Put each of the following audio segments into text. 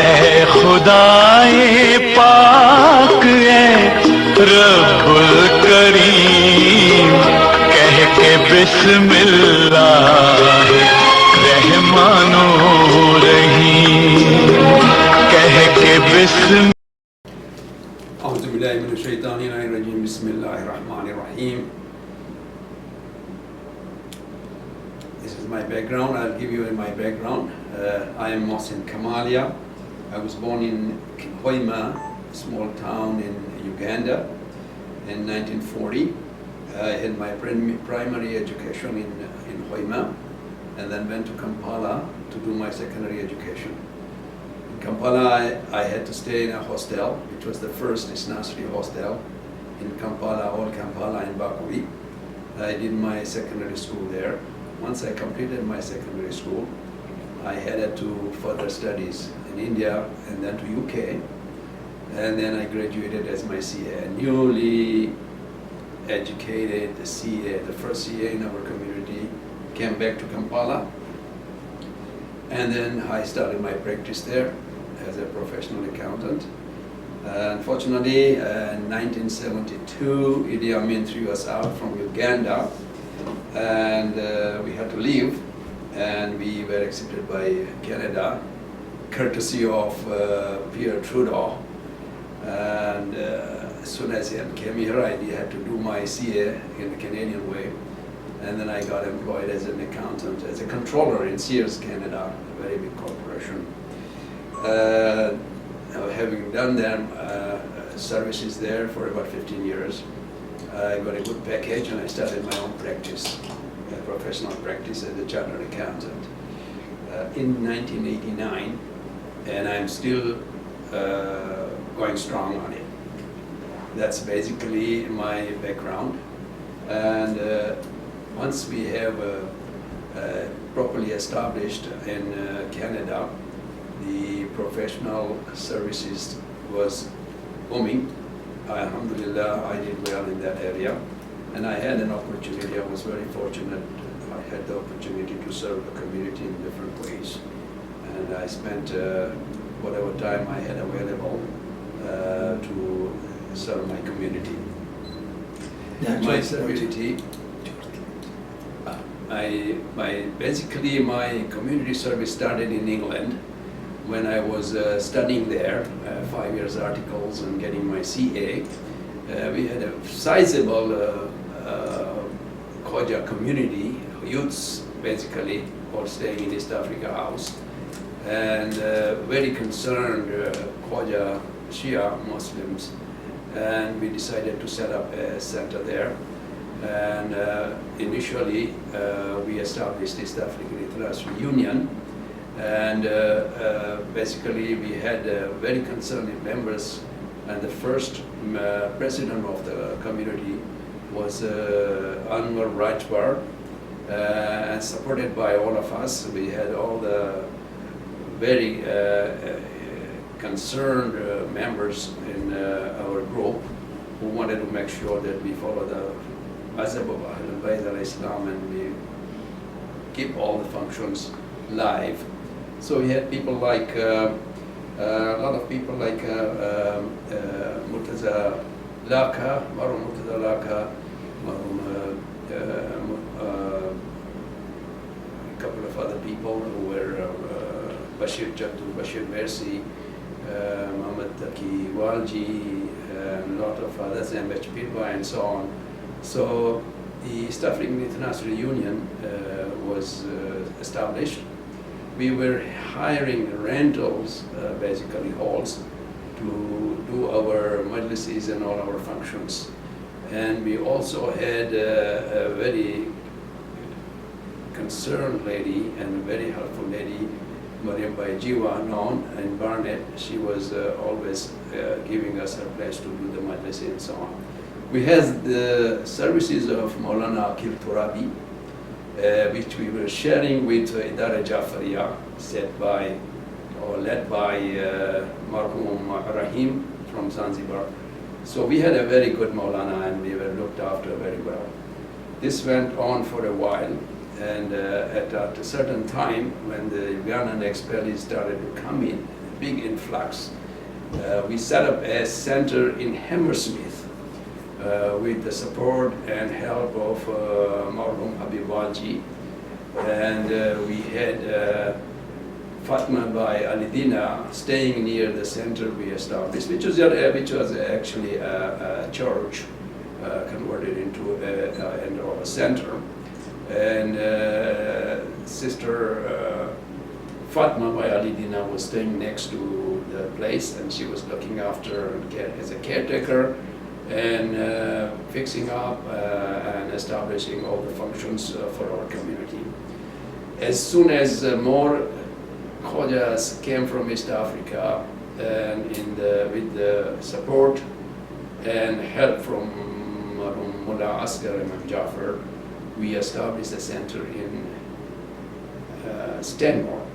ऐ खुदाए पाक ऐ रब्बुल करीम कह के बिस्मिल्लाह रहमानो रहीम कह के बिस्मिल्लाह أعوذ بالله من الشيطان الرجيم بسم الله الرحمن الرحيم. This is my background. I'll give you my background. I am Mohsin Kamalia. I was born in Hoima, a small town in Uganda, in 1940. I had my primary education in Hoima and then went to Kampala to do my secondary education. In Kampala, I had to stay in a hostel, which was the first Nursery hostel in Kampala, old Kampala in Bakuri. I did my secondary school there. Once I completed my secondary school, I headed to further studies in India and then to UK. And then I graduated as my CA, newly educated CA, the first CA in our community, came back to Kampala. And then I started my practice there as a professional accountant. Unfortunately, in 1972, Idi Amin threw us out from Uganda, and we had to leave, and we were accepted by Canada, courtesy of Pierre Trudeau. And as soon as I came here, I had to do my CA in the Canadian way. And then I got employed as an accountant, as a controller in Sears Canada, a very big corporation. Having done them services there for about 15 years, I got a good package and I started my own practice, professional practice as a chartered accountant in 1989, and I'm still going strong on it. That's basically my background. And once we have properly established in Canada, the professional services was booming. Alhamdulillah, I did well in that area. And I had an opportunity, I was very fortunate. I had the opportunity to serve the community in different ways. And I spent whatever time I had available to serve my community. My servility, basically my community service started in England when I was studying there, 5 years articles and getting my CA. We had a sizable Khoja community, youths basically, all staying in East Africa House, and very concerned Khoja Shia Muslims, and we decided to set up a center there. And initially we established East African International Union, and basically we had very concerned members, and the first president of the community was Anwar Rajwar, and supported by all of us. We had all the very concerned members in our group who wanted to make sure that we follow the Mazhab of Ahlul Bayt al-Islam and we keep all the functions live. So we had people like, a lot of people like Murtaza Laka, Marum Murtaza Laka, a couple of other people who were Bashir Jattu, Bashir Mersi, Muhammad Taki Walji, and a lot of others, MH Pirba and so on. So the East African International Union was established. We were hiring rentals, basically halls, to do our majlises and all our functions. And we also had a very concerned lady and a very helpful lady, Mariam Baijiwa, known in Barnet. She was always giving us her place to do the majlis and so on. We had the services of Maulana Akil Turabi, which we were sharing with Idara Jafariya, led by Marhum Rahim from Zanzibar. So we had a very good Maulana and we were looked after very well. This went on for a while, and at a certain time when the Ugandan expellees started to come in big influx. We set up a center in Hammersmith with the support and help of Marhum Habibalji, and we had Fatma by Alidina staying near the center we established, which was actually a church converted into a center. And Sister Fatma by Alidina was staying next to the place, and she was looking after as a caretaker and fixing up and establishing all the functions for our community. As soon as more Khojas came from East Africa, and with the support and help from Mullah Asghar Imam Jafar, we established a center in Stanmore,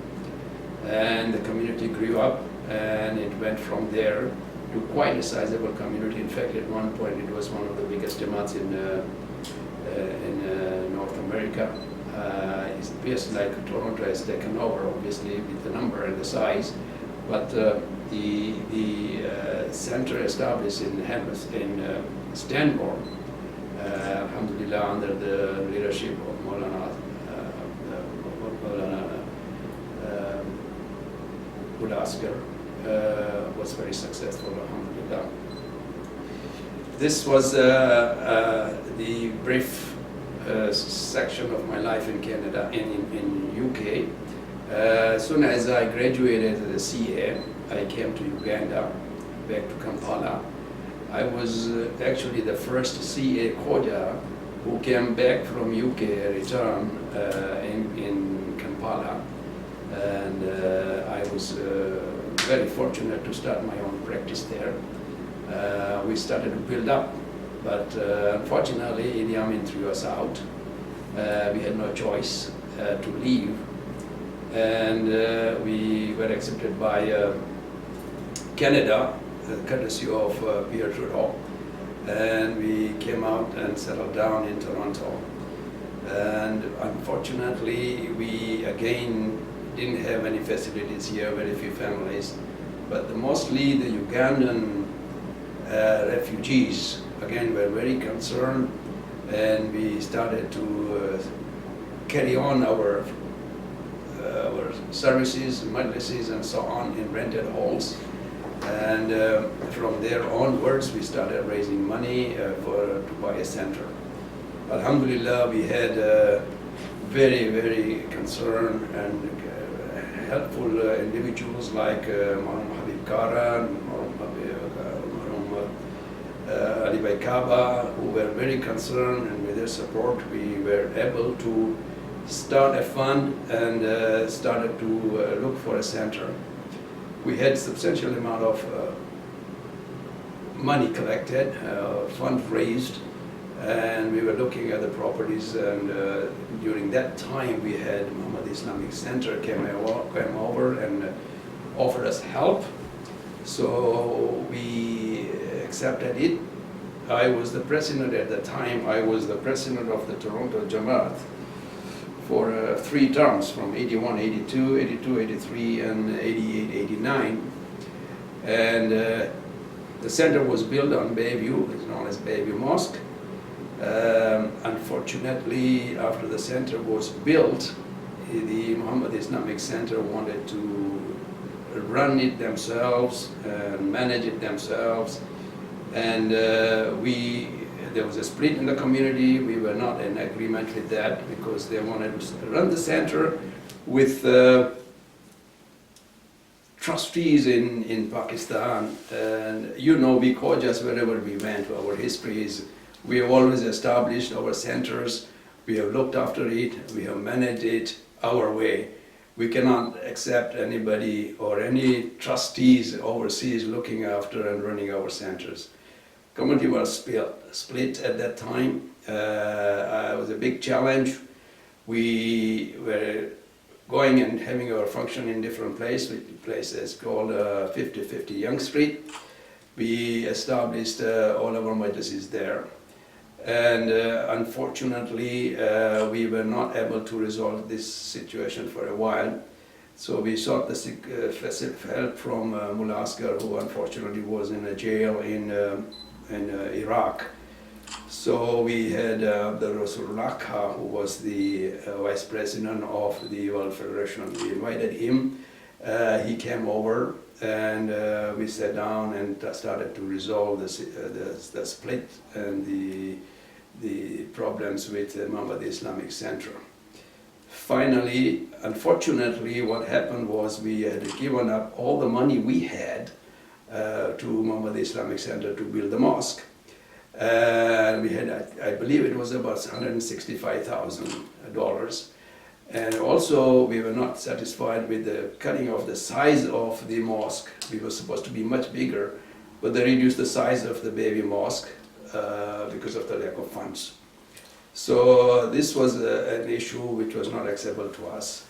and the community grew up, and it went from there to quite a sizable community. In fact, at one point it was one of the biggest jamaats in North America. It appears like Toronto has taken over, obviously, with the number and the size, but the center established in Stanmore, alhamdulillah, under the leadership of Maulana Mullah Asghar, was very successful, alhamdulillah. This was the brief section of my life in Canada, in UK. As soon as I graduated as a CA, I came to Uganda, back to Kampala. I was actually the first CA Khoja who came back from UK, returned in Kampala, and I was very fortunate to start my own practice there. We started to build up, but unfortunately Idi Amin threw us out. We had no choice to leave, and we were accepted by Canada, courtesy of Pierre Trudeau, and we came out and settled down in Toronto. And unfortunately, we again didn't have any facilities here, very few families, but mostly the Ugandan refugees again were very concerned, and we started to carry on our services, majlises and so on in rented halls. And from there onwards, we started raising money to buy a center. Alhamdulillah, we had very, very concerned and helpful individuals like Maulana Habib Kara, Maulana Ali Bhai Kaba, who were very concerned, and with their support, we were able to start a fund and started to look for a center. We had substantial amount of money collected, funds raised, and we were looking at the properties, and during that time we had Muhammad Islamic Center came over and offered us help, so we accepted it. I was the president at the time. I was the president of the Toronto Jamaat for 3 terms, from 81, 82, 82, 83, and 88, 89. And the center was built on Bayview, it's known as Bayview Mosque. Unfortunately, after the center was built, the Muhammad Islamic Center wanted to run it themselves and manage it themselves. And there was a split in the community. We were not in agreement with that, because they wanted to run the center with trustees in Pakistan. And you know, we Khojas, wherever we went, our history is, we have always established our centers, we have looked after it, we have managed it our way. We cannot accept anybody or any trustees overseas looking after and running our centers. Community was split at that time. It was a big challenge. We were going and having our function in different places called 5050 Young Street. We established all our majlises there. And unfortunately, we were not able to resolve this situation for a while. So we sought the help from Mullah Asghar, who unfortunately was in a jail in Iraq. So we had the Rasulullah Khan, who was the vice president of the World Federation. We invited him. He came over, and we sat down and started to resolve the split and the problems with Muhammad Islamic Center. Finally, unfortunately, what happened was we had given up all the money we had to Muhammad Islamic Center to build the mosque. We had, I believe it was about $165,000. And also, we were not satisfied with the cutting of the size of the mosque. We were supposed to be much bigger, but they reduced the size of the baby mosque because of the lack of funds. So this was an issue which was not acceptable to us.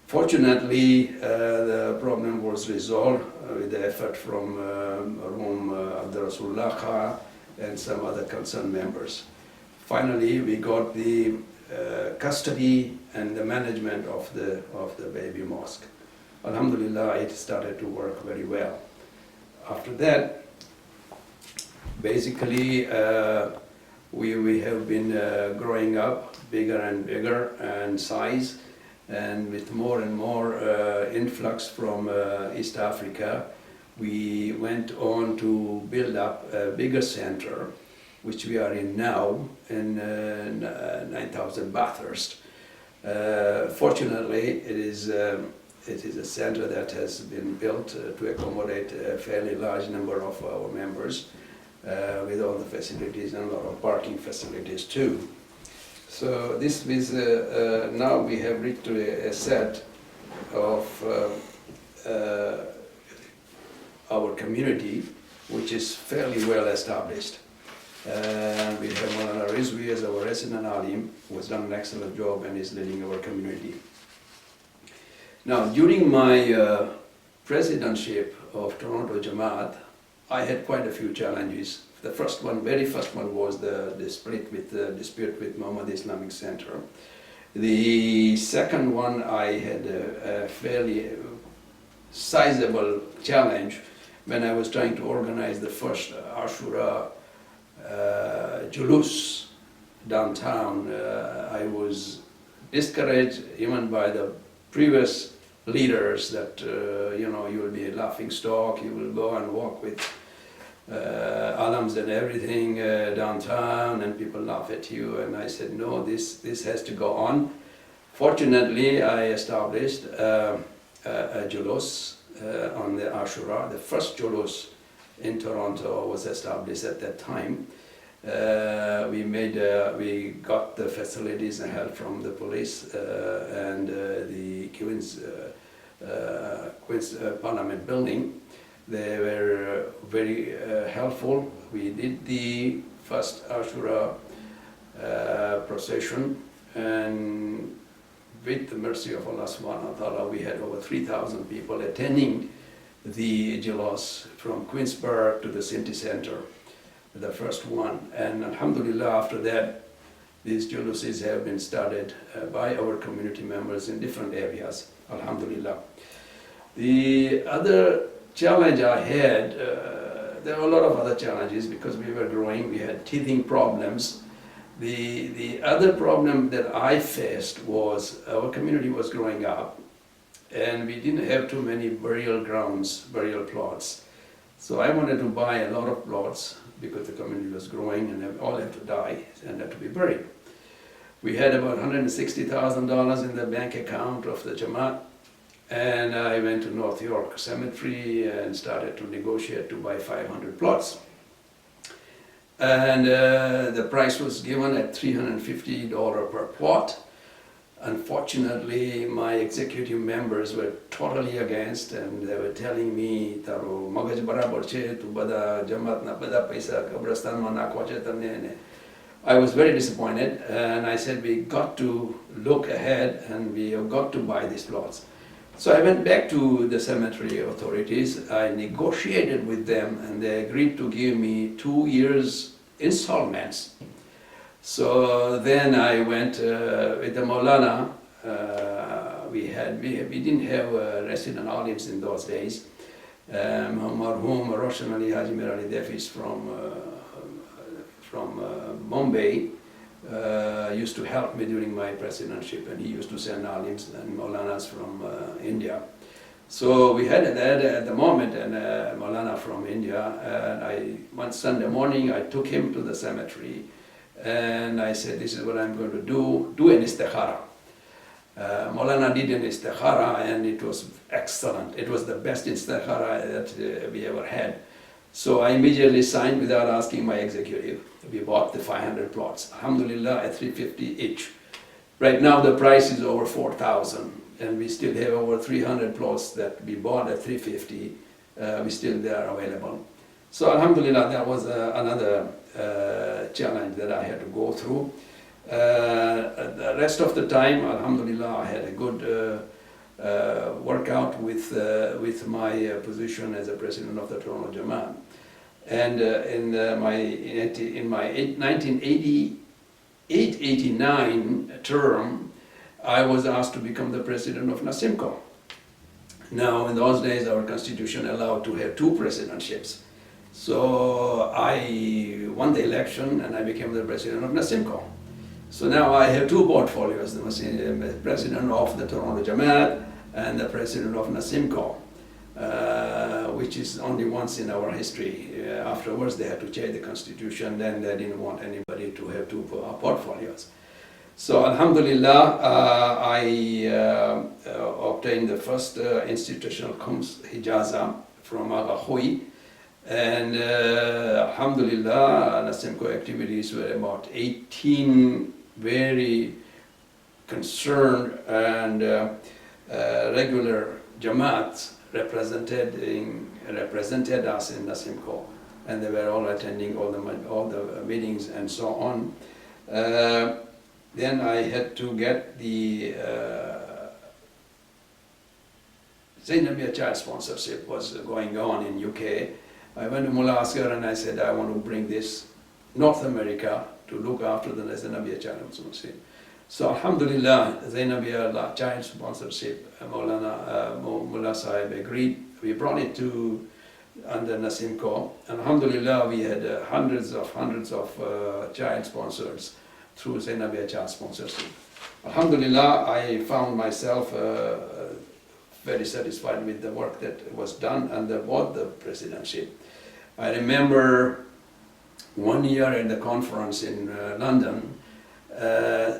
Fortunately, the problem was resolved with the effort from Abdul Rasulullah Khan and some other concerned members. Finally, we got the custody and the management of the baby mosque. Alhamdulillah, it started to work very well. After that, basically, we have been growing up bigger and bigger in size, and with more and more influx from East Africa, we went on to build up a bigger center, which we are in now, in 9,000 Bathurst. Fortunately, it is a center that has been built to accommodate a fairly large number of our members, with all the facilities and a lot of parking facilities too. So this is, now we have reached a set of our community, which is fairly well established. And we have Maulana Rizvi as our resident alim, who has done an excellent job and is leading our community. Now, during my presidentship of Toronto Jamaat, I had quite a few challenges. The very first one was the dispute with Muhammad Islamic Center. The second one, I had a fairly sizable challenge when I was trying to organize the first Ashura Julus downtown. I was discouraged even by the previous leaders that you will be a laughing stock, you will go and walk with alams and everything downtown and people laugh at you, and I said no, this has to go on. Fortunately, I established a Julus on the Ashura. The first Julus in Toronto was established at that time. We got the facilities and help from the police and the Queen's Parliament building. They were very helpful. We did the first Ashura procession, and with the mercy of Allah subhanahu wa ta'ala, we had over 3,000 people attending the Julus from Queensborough to the City Center, the first one. And alhamdulillah, after that, these Juluses have been started by our community members in different areas, alhamdulillah. The other challenge I had, there were a lot of other challenges because we were growing, we had teething problems. The other problem that I faced was our community was growing up and we didn't have too many burial grounds, burial plots. So I wanted to buy a lot of plots because the community was growing and they all had to die and had to be buried. We had about $160,000 in the bank account of the Jamaat, and I went to North York Cemetery and started to negotiate to buy 500 plots. And the price was given at $350 per plot. Unfortunately, my executive members were totally against, and they were telling me, "Taro magaj barabar che, tu bada Jamaat na bada paisa kabristan ma nakwa che." I was very disappointed, and I said, we got to look ahead and we have got to buy these plots. So I went back to the cemetery authorities, I negotiated with them, and they agreed to give me 2 years installments. So then I went with the Maulana, we didn't have resident aliens in those days. Marhum Roshan Ali Haji Mir Ali Def is from Bombay. Used to help me during my presidency, and he used to send alims and Maulanas from India. So we had that at the moment, and Maulana from India, and one Sunday morning I took him to the cemetery, and I said, this is what I'm going to do an istikhara. Maulana did an istikhara, and it was excellent. It was the best istikhara that we ever had. So I immediately signed without asking my executive. We bought the 500 plots, alhamdulillah, at 350 each. Right now the price is over 4,000, and we still have over 300 plots that we bought at 350. We still they are available. So alhamdulillah, that was another challenge that I had to go through. The rest of the time, alhamdulillah, I had a good workout with my position as a president of the Toronto Jamaat. And in my 1988-89 term, I was asked to become the president of Nasimco. Now, in those days, our constitution allowed to have two presidentships. So I won the election and I became the president of Nasimco. So now I have two portfolios, the president of the Toronto Jamaat and the president of Nasimco, which is only once in our history. Afterwards, they had to change the constitution, then they didn't want anybody to have two portfolios. So alhamdulillah, I obtained the first institutional hijaza from Aga Hui, and alhamdulillah, Nasimco activities were about 18 very concerned and regular Jamaats represented us in Nasimco, and they were all attending all the meetings and so on. Then I had to get the Zainabia child sponsorship was going on in UK. I went to Mullah Asghar and I said, I want to bring this North America to look after the Zainabia child sponsorship. So alhamdulillah, Zainabia child sponsorship, Mullah Sahib agreed. We brought it to under Nasimco. Alhamdulillah, we had hundreds of child sponsors through Zainabia child sponsorship. Alhamdulillah, I found myself very satisfied with the work that was done under both the presidency. I remember one year at the conference in London,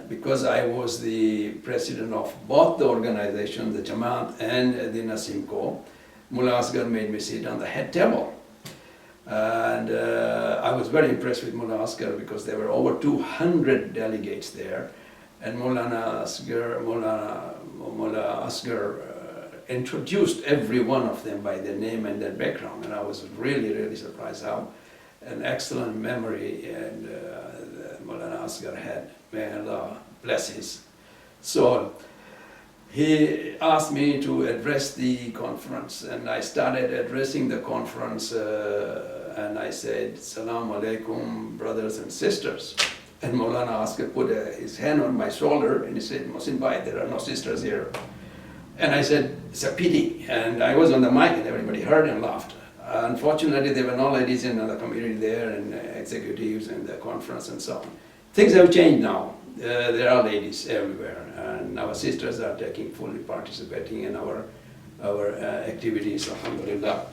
because I was the president of both the organization, the Jamaat and the Nasimco, Mullah Asghar made me sit on the head table. And I was very impressed with Mullah Asghar because there were over 200 delegates there, and Mullah Asghar introduced every one of them by their name and their background, and I was really surprised how an excellent memory and Mullah Asghar had. May Allah bless his soul. He asked me to address the conference, and I started addressing the conference, and I said, Assalamu alaikum, brothers and sisters. And Maulana Asghar put his hand on my shoulder and he said, Mohsin Bhai, there are no sisters here. And I said, it's a pity. And I was on the mic and everybody heard and laughed. Unfortunately, there were no ladies in the community there, and executives and the conference and so on. Things have changed now. There are ladies everywhere, and our sisters are fully participating in our activities, alhamdulillah.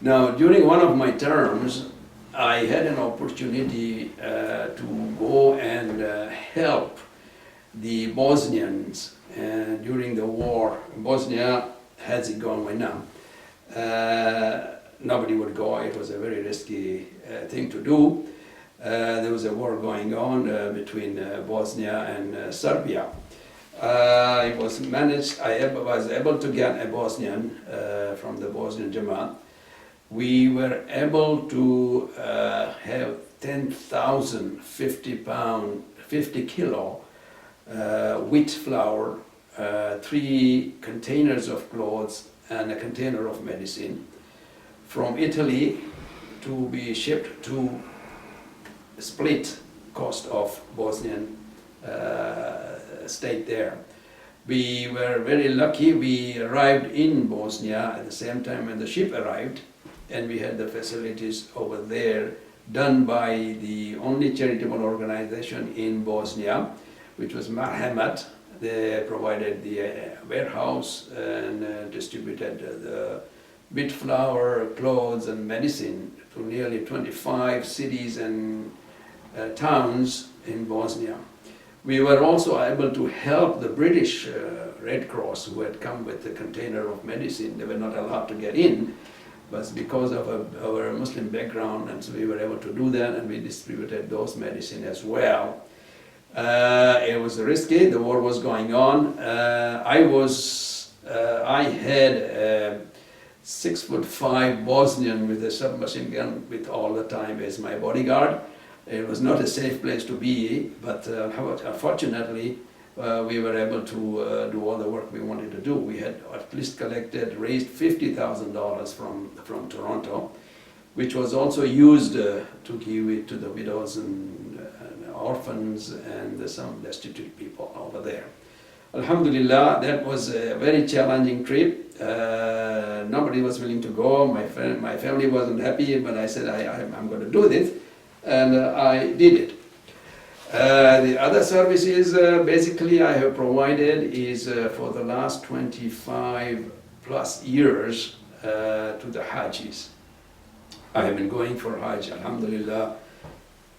Now, during one of my terms, I had an opportunity to go and help the Bosnians during the war. Bosnia has it going now. Nobody would go. It was a very risky thing to do. There was a war going on between Bosnia and Serbia. I was able to get a Bosnian from the Bosnian Jamaat. We were able to have 10,000 50 kilo wheat flour, 3 containers of clothes, and a container of medicine from Italy to be shipped to split cost of Bosnian state there. We were very lucky. We arrived in Bosnia at the same time when the ship arrived, and we had the facilities over there done by the only charitable organization in Bosnia, which was Marhamat. They provided the warehouse and distributed the wheat flour, clothes, and medicine to nearly 25 cities and towns in Bosnia. We were also able to help the British Red Cross, who had come with a container of medicine. They were not allowed to get in, but because of our Muslim background, and so we were able to do that, and we distributed those medicine as well. It was risky. The war was going on. I had a 6'5" Bosnian with a submachine gun with all the time as my bodyguard. It was not a safe place to be, but fortunately, we were able to do all the work we wanted to do. We had at least raised $50,000 from Toronto, which was also used to give it to the widows and orphans and some destitute people over there. Alhamdulillah, that was a very challenging trip. Nobody was willing to go. My family wasn't happy, but I said I'm going to do this, and I did it. The other services basically I have provided is for the last 25 plus years to the Hajis. I have been going for Hajj, Alhamdulillah,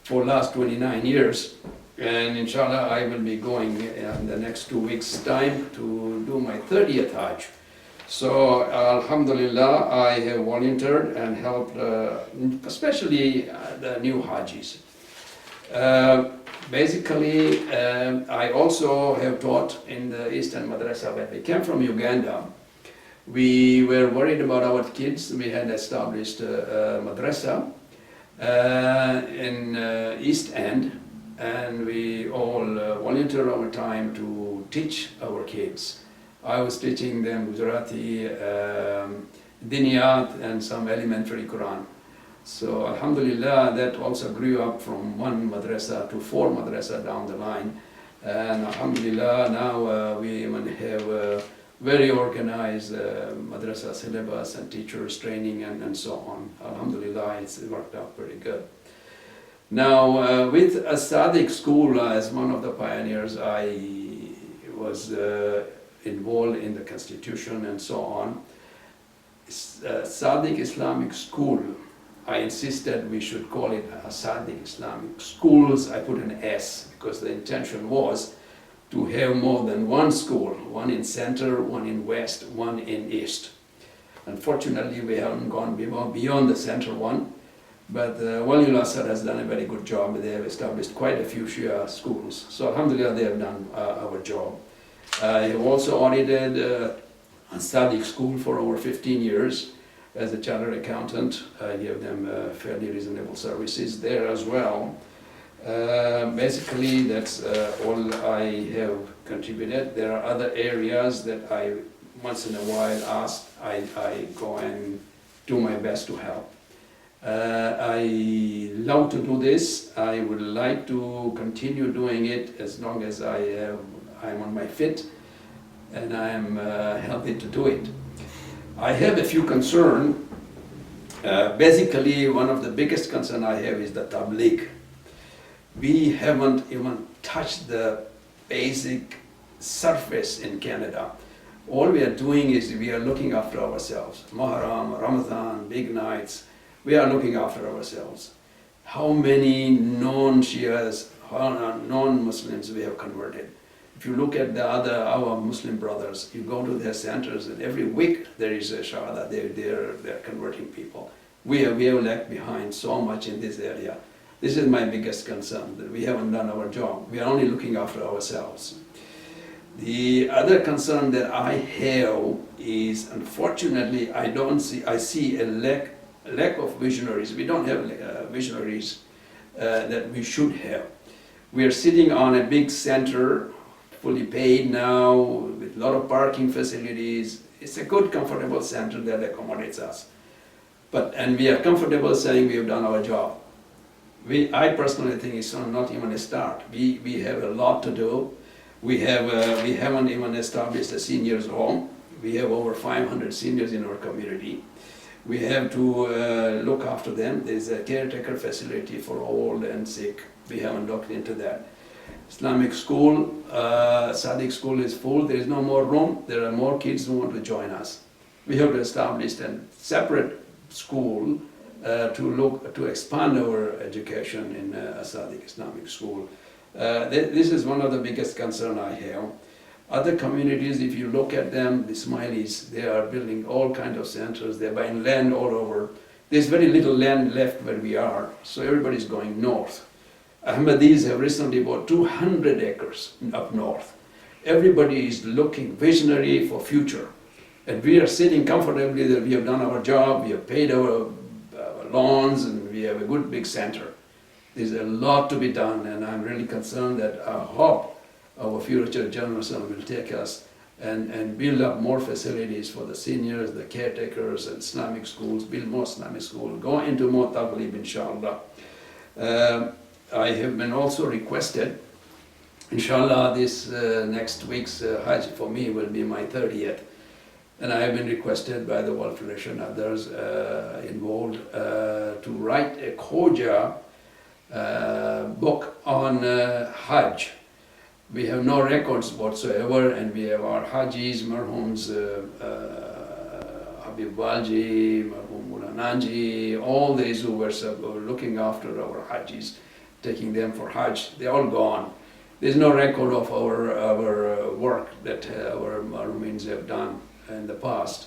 for the last 29 years, and inshallah I will be going in the next 2 weeks' time to do my 30th Hajj. So Alhamdulillah, I have volunteered and helped especially the new Hajis. Basically, I also have taught in the Eastern Madrasa. When we came from Uganda, we were worried about our kids. We had established a madrasa in East End, and we all volunteered our time to teach our kids. I was teaching them Gujarati, Diniyat, and some elementary Quran. So Alhamdulillah, that also grew up from 1 madrasa to 4 madrasa down the line. And Alhamdulillah, now we even have a very organized madrasa syllabus and teachers training and so on. Alhamdulillah, it's worked out pretty good. Now with a Sadiq school as one of the pioneers, I was involved in the constitution and so on. Sadiq Islamic School, I insisted we should call it Sadiq Islamic Schools. I put an S because the intention was to have more than 1 school, 1 in center, 1 in west, 1 in east. Unfortunately, we haven't gone beyond the center one, but Waliul Asad has done a very good job. They have established quite a few Shia schools. So Alhamdulillah, they have done our job. I have also audited a Sadiq school for over 15 years. As a chartered accountant, I gave them fairly reasonable services there as well. Basically, that's all I have contributed. There are other areas that I once in a while ask. I go and do my best to help. I love to do this. I would like to continue doing it as long as I'm on my feet and I'm healthy to do it. I have a few concerns. Basically, one of the biggest concerns I have is the tabligh. We haven't even touched the basic surface in Canada. All we are doing is we are looking after ourselves. Muharram, Ramadan, big nights, we are looking after ourselves. How many non-Shias, non-Muslims we have converted? If you look at our Muslim brothers, you go to their centers, and every week there is a shahada. They're converting people. We have left behind so much in this area. This is my biggest concern, that we haven't done our job. We are only looking after ourselves. The other concern that I have is, unfortunately, I see a lack of visionaries. We don't have visionaries that we should have. We are sitting on a big center, fully paid now, with a lot of parking facilities. It's a good, comfortable center that accommodates us. And we are comfortable saying we have done our job. I personally think it's not even a start. We have a lot to do. We haven't even established a seniors home. We have over 500 seniors in our community. We have to look after them. There's a caretaker facility for old and sick. We haven't looked into that. Islamic school, Sadiq school is full. There is no more room. There are more kids who want to join us. We have to establish a separate school to expand our education in Sadiq Islamic school. This is one of the biggest concern I have. Other communities, if you look at them, the Smileys, they are building all kinds of centers. They're buying land all over. There's very little land left where we are, so everybody's going north. Ahmadis have recently bought 200 acres up north. Everybody is looking visionary for future. And we are sitting comfortably that we have done our job, we have paid our loans, and we have a good big center. There's a lot to be done, and I'm really concerned that I hope our future generation will take us and build up more facilities for the seniors, the caretakers, and Islamic schools, build more Islamic schools, go into more taghlib, inshallah. I have been also requested, inshallah, this next week's Hajj for me will be my 30th. And I have been requested by the World Federation and others involved to write a Khoja book on Hajj. We have no records whatsoever, and we have our Hajis, Marhums, Habib Walji, Marhum Mulananji, all these who were looking after our Hajis, taking them for Hajj, they're all gone. There's no record of our work that our Marhumins have done in the past.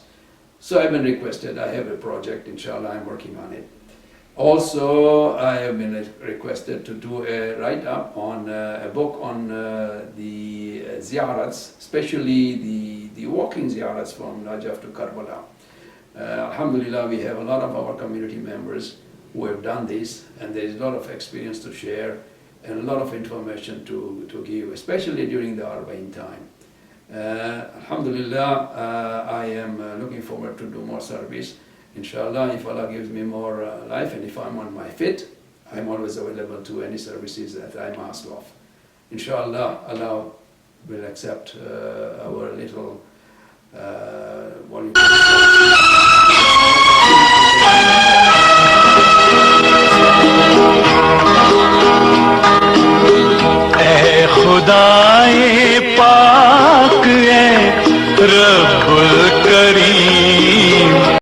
So I've been requested, I have a project, inshallah, I'm working on it. Also, I have been requested to do a write-up on a book on the ziyarats, especially the walking ziyarats from Najaf to Karbala. Alhamdulillah, we have a lot of our community members who have done this, and there is a lot of experience to share and a lot of information to give, especially during the Arba'in time. Alhamdulillah, I am looking forward to do more service. Inshallah, if Allah gives me more life and if I'm on my fit, I'm always available to any services that I'm asked of. Inshallah, Allah will accept our little voluntary service.